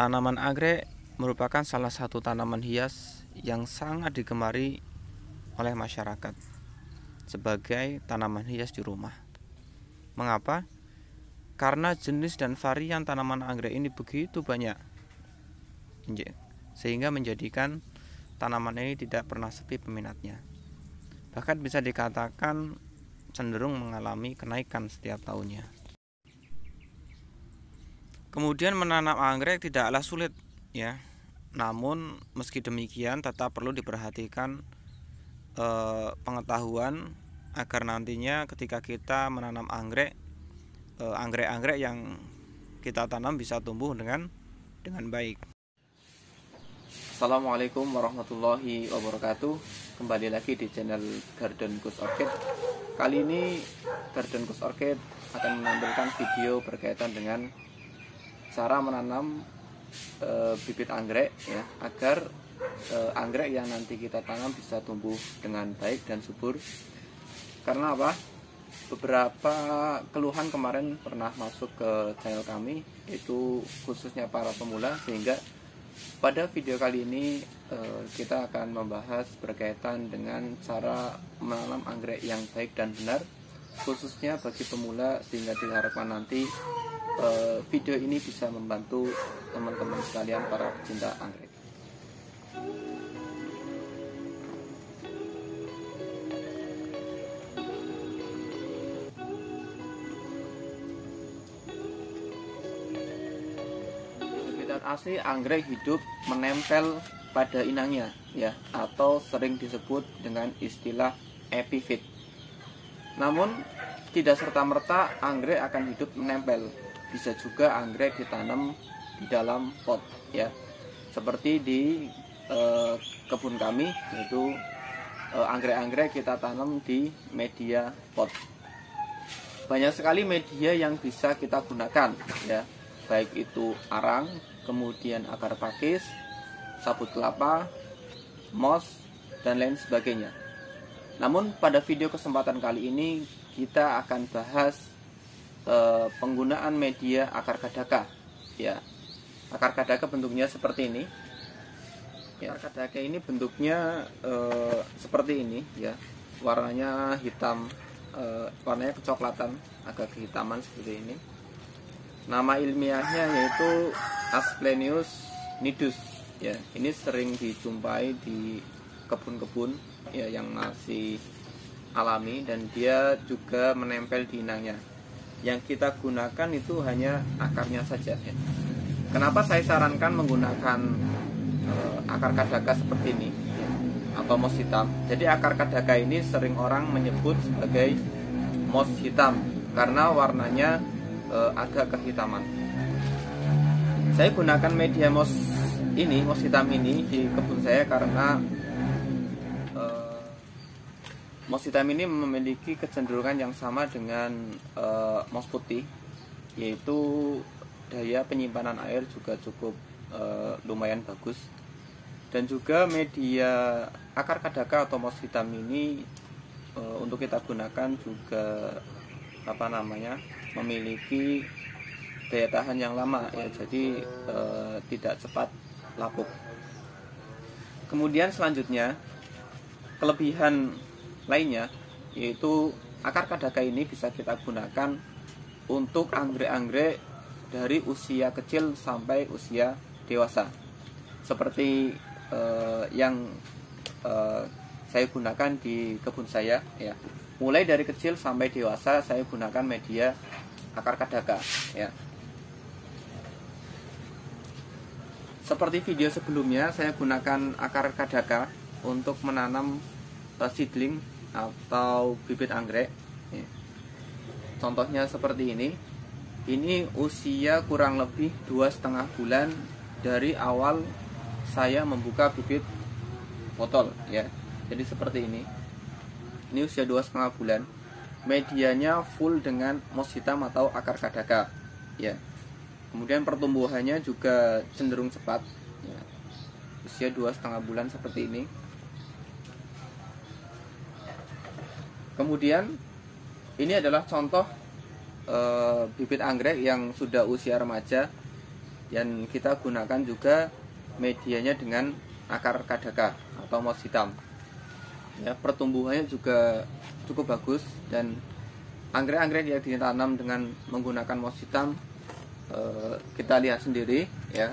Tanaman anggrek merupakan salah satu tanaman hias yang sangat digemari oleh masyarakat sebagai tanaman hias di rumah. Mengapa? Karena jenis dan varian tanaman anggrek ini begitu banyak, sehingga menjadikan tanaman ini tidak pernah sepi peminatnya. Bahkan bisa dikatakan cenderung mengalami kenaikan setiap tahunnya. Kemudian menanam anggrek tidaklah sulit, ya. Namun meski demikian tetap perlu diperhatikan pengetahuan agar nantinya ketika kita menanam anggrek, anggrek-anggrek yang kita tanam bisa tumbuh dengan baik. Assalamualaikum warahmatullahi wabarakatuh. Kembali lagi di channel Garden Gus Orchid. Kali ini Garden Gus Orchid akan menampilkan video berkaitan dengan cara menanam bibit anggrek, ya, agar anggrek yang nanti kita tanam bisa tumbuh dengan baik dan subur. Karena apa? Beberapa keluhan kemarin pernah masuk ke channel kami, itu khususnya para pemula, sehingga pada video kali ini kita akan membahas berkaitan dengan cara menanam anggrek yang baik dan benar, khususnya bagi pemula, sehingga diharapkan nanti video ini bisa membantu teman-teman sekalian para pecinta anggrek. Habitat asli anggrek hidup menempel pada inangnya, ya, atau sering disebut dengan istilah epifit. Namun tidak serta-merta anggrek akan hidup menempel. Bisa juga anggrek ditanam di dalam pot, ya, seperti di kebun kami, yaitu anggrek-anggrek kita tanam di media pot. Banyak sekali media yang bisa kita gunakan, ya, baik itu arang, kemudian akar pakis, sabut kelapa, moss, dan lain sebagainya. Namun pada video kesempatan kali ini kita akan bahas penggunaan media akar kadaka, ya. Akar kadaka bentuknya seperti ini, ya. Akar kadaka ini bentuknya seperti ini, ya. Warnanya hitam, warnanya kecoklatan, agak kehitaman seperti ini. Nama ilmiahnya yaitu Asclepios nidus, ya. Ini sering dijumpai di kebun-kebun, ya, yang masih alami, dan dia juga menempel di inangnya. Yang kita gunakan itu hanya akarnya saja, ya. Kenapa saya sarankan menggunakan akar kadaka seperti ini, ya, atau moss hitam? Jadi akar kadaka ini sering orang menyebut sebagai moss hitam karena warnanya agak kehitaman. Saya gunakan media moss hitam ini di kebun saya karena moss hitam ini memiliki kecenderungan yang sama dengan moss putih, yaitu daya penyimpanan air juga cukup lumayan bagus. Dan juga media akar kadaka atau moss hitam ini untuk kita gunakan juga memiliki daya tahan yang lama, ya, jadi tidak cepat lapuk. Kemudian selanjutnya kelebihan lainnya yaitu akar kadaka ini bisa kita gunakan untuk anggrek-anggrek dari usia kecil sampai usia dewasa, seperti yang saya gunakan di kebun saya, ya. Mulai dari kecil sampai dewasa saya gunakan media akar kadaka, ya. Seperti video sebelumnya, saya gunakan akar kadaka untuk menanam seedling atau bibit anggrek, ya. Contohnya seperti ini. Ini usia kurang lebih 2,5 bulan dari awal saya membuka bibit botol, ya. Jadi seperti ini. Ini usia 2,5 bulan. Medianya full dengan moss hitam atau akar kadaka, ya. Kemudian pertumbuhannya juga cenderung cepat, ya. Usia 2,5 bulan seperti ini. Kemudian ini adalah contoh bibit anggrek yang sudah usia remaja dan kita gunakan juga medianya dengan akar kadaka atau moss hitam. Ya, pertumbuhannya juga cukup bagus, dan anggrek-anggrek yang ditanam dengan menggunakan moss hitam kita lihat sendiri ya,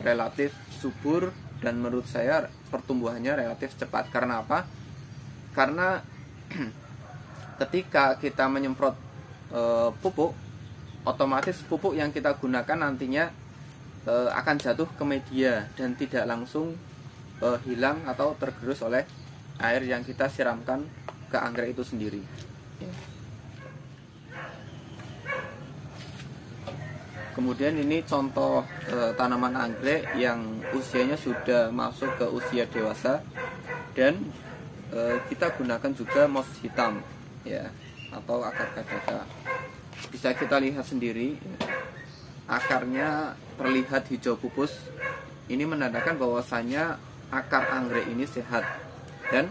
relatif subur, dan menurut saya pertumbuhannya relatif cepat. Karena apa? Karena ketika kita menyemprot pupuk, otomatis pupuk yang kita gunakan nantinya akan jatuh ke media dan tidak langsung hilang atau tergerus oleh air yang kita siramkan ke anggrek itu sendiri. Kemudian ini contoh tanaman anggrek yang usianya sudah masuk ke usia dewasa, dan kita gunakan juga moss hitam ya, atau akar kadaka. Bisa kita lihat sendiri, akarnya terlihat hijau pupus. Ini menandakan bahwasanya akar anggrek ini sehat, dan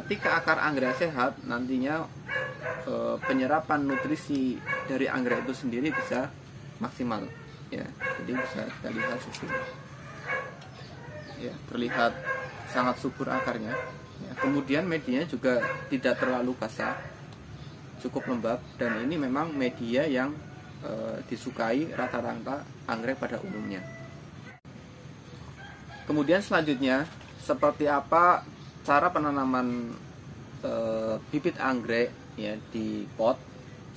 ketika akar anggrek sehat, nantinya penyerapan nutrisi dari anggrek itu sendiri bisa maksimal ya. Jadi bisa kita lihat di sini ya, terlihat sangat subur akarnya ya. Kemudian medianya juga tidak terlalu basah, cukup lembab, dan ini memang media yang disukai rata-rata anggrek pada umumnya. Kemudian selanjutnya, seperti apa cara penanaman bibit anggrek ya di pot,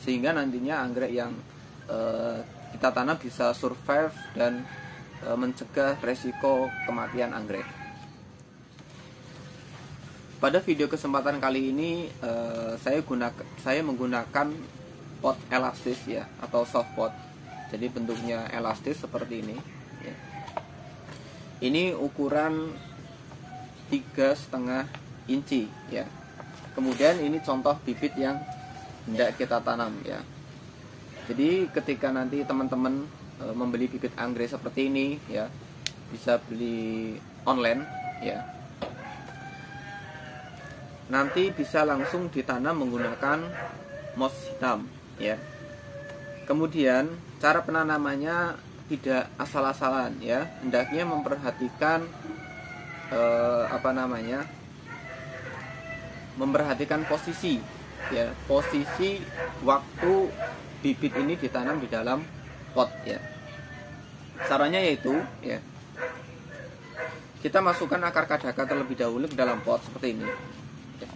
sehingga nantinya anggrek yang kita tanam bisa survive dan mencegah resiko kematian anggrek. Pada video kesempatan kali ini saya menggunakan pot elastis ya, atau soft pot. Jadi bentuknya elastis seperti ini ya. Ini ukuran 3,5 inci ya. Kemudian ini contoh bibit yang hendak kita tanam ya. Jadi ketika nanti teman-teman membeli bibit anggrek seperti ini ya, bisa beli online ya. Nanti bisa langsung ditanam menggunakan moss hitam ya. Kemudian cara penanamannya tidak asal-asalan ya, hendaknya memperhatikan memperhatikan posisi ya, posisi waktu bibit ini ditanam di dalam pot ya. Caranya yaitu ya, kita masukkan akar kadaka terlebih dahulu ke dalam pot seperti ini ya.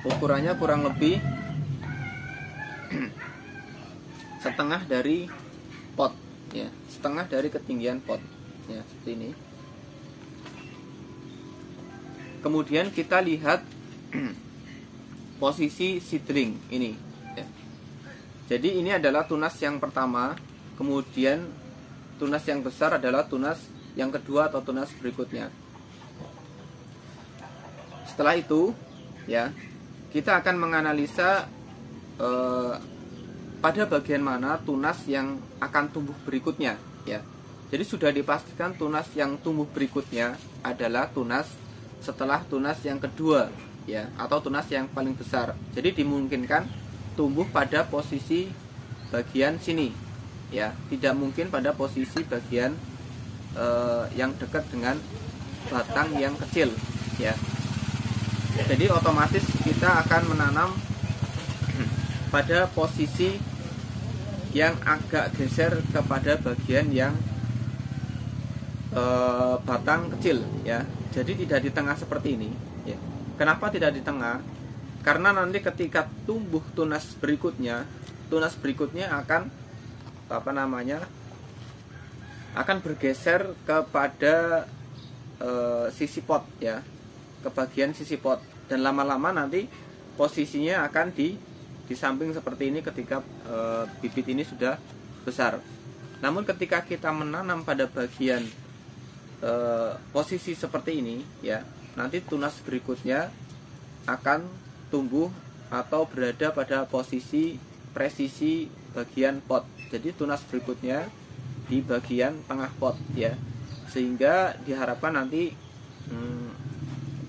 Ukurannya kurang lebih setengah dari pot ya, setengah dari ketinggian pot ya, seperti ini. Kemudian kita lihat posisi seedling ini ya. Jadi ini adalah tunas yang pertama, kemudian tunas yang besar adalah tunas yang kedua atau tunas berikutnya. Setelah itu ya, kita akan menganalisa pada bagian mana tunas yang akan tumbuh berikutnya ya. Jadi sudah dipastikan tunas yang tumbuh berikutnya adalah tunas setelah tunas yang kedua ya, atau tunas yang paling besar. Jadi dimungkinkan tumbuh pada posisi bagian sini ya, tidak mungkin pada posisi bagian yang dekat dengan batang yang kecil ya. Jadi otomatis kita akan menanam pada posisi yang agak geser kepada bagian yang batang kecil ya. Jadi tidak di tengah seperti ini ya. Kenapa tidak di tengah? Karena nanti ketika tumbuh tunas berikutnya akan akan bergeser kepada sisi pot ya, ke bagian sisi pot, dan lama-lama nanti posisinya akan di samping seperti ini ketika bibit ini sudah besar. Namun ketika kita menanam pada bagian posisi seperti ini ya, nanti tunas berikutnya akan tumbuh atau berada pada posisi presisi bagian pot. Jadi tunas berikutnya di bagian tengah pot ya, sehingga diharapkan nanti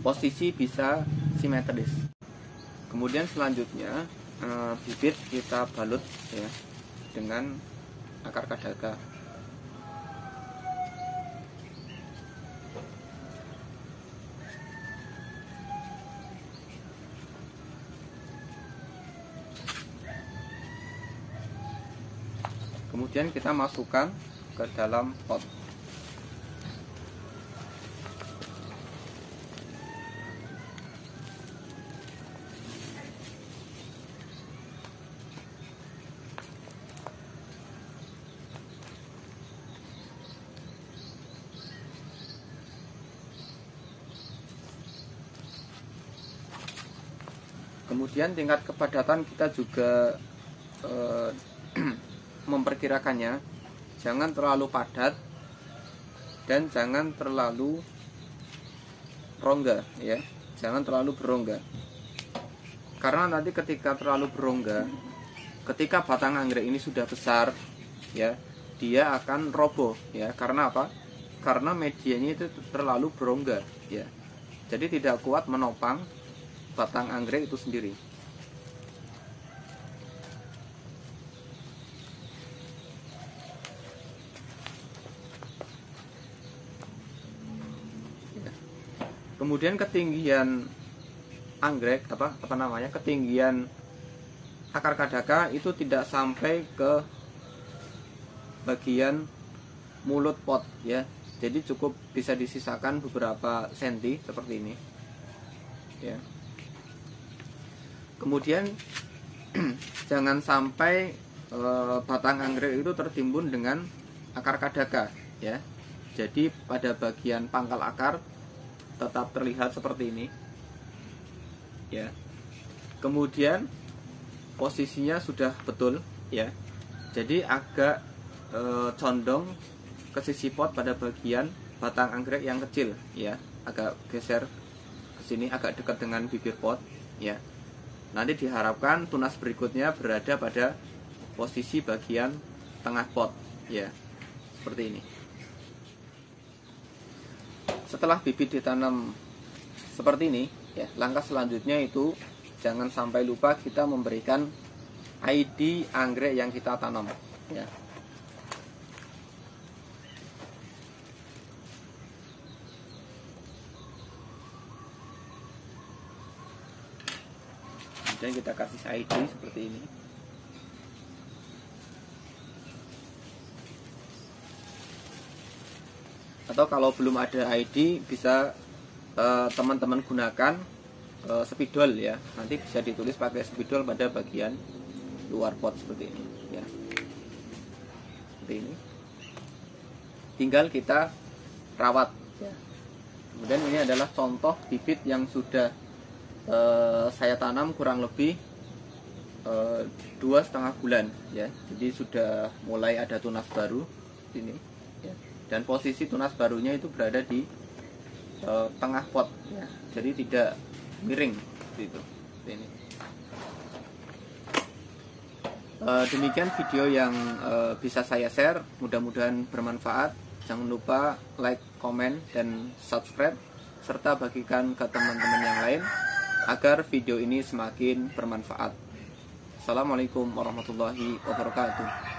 posisi bisa simetris. Kemudian selanjutnya bibit kita balut ya dengan akar kadaka. Kemudian kita masukkan ke dalam pot. Kemudian tingkat kepadatan kita juga memperkirakannya, jangan terlalu padat dan jangan terlalu rongga ya, jangan terlalu berongga. Karena nanti ketika terlalu berongga, ketika batang anggrek ini sudah besar ya, dia akan roboh ya. Karena apa? Karena medianya itu terlalu berongga ya. Jadi tidak kuat menopang batang anggrek itu sendiri. Kemudian ketinggian anggrek ketinggian akar kadaka itu tidak sampai ke bagian mulut pot ya. Jadi cukup bisa disisakan beberapa senti seperti ini ya. Kemudian jangan sampai batang anggrek itu tertimbun dengan akar kadaka ya. Jadi pada bagian pangkal akar tetap terlihat seperti ini ya. Kemudian posisinya sudah betul ya. Jadi agak condong ke sisi pot pada bagian batang anggrek yang kecil ya, agak geser ke sini, agak dekat dengan bibir pot ya. Nanti diharapkan tunas berikutnya berada pada posisi bagian tengah pot ya, seperti ini. Setelah bibit ditanam seperti ini ya, langkah selanjutnya itu jangan sampai lupa kita memberikan ID anggrek yang kita tanam ya. Kemudian kita kasih ID seperti ini. Atau kalau belum ada ID bisa teman-teman gunakan spidol ya. Nanti bisa ditulis pakai spidol pada bagian luar pot seperti ini ya. Seperti ini. Tinggal kita rawat ya. Kemudian ini adalah contoh bibit yang sudah saya tanam kurang lebih 2,5 bulan ya. Jadi sudah mulai ada tunas baru ini ya. Dan posisi tunas barunya itu berada di tengah pot ya. Jadi tidak miring gitu. Ini. Demikian video yang bisa saya share, mudah-mudahan bermanfaat. Jangan lupa like, komen, dan subscribe serta bagikan ke teman-teman yang lain agar video ini semakin bermanfaat. Assalamualaikum warahmatullahi wabarakatuh.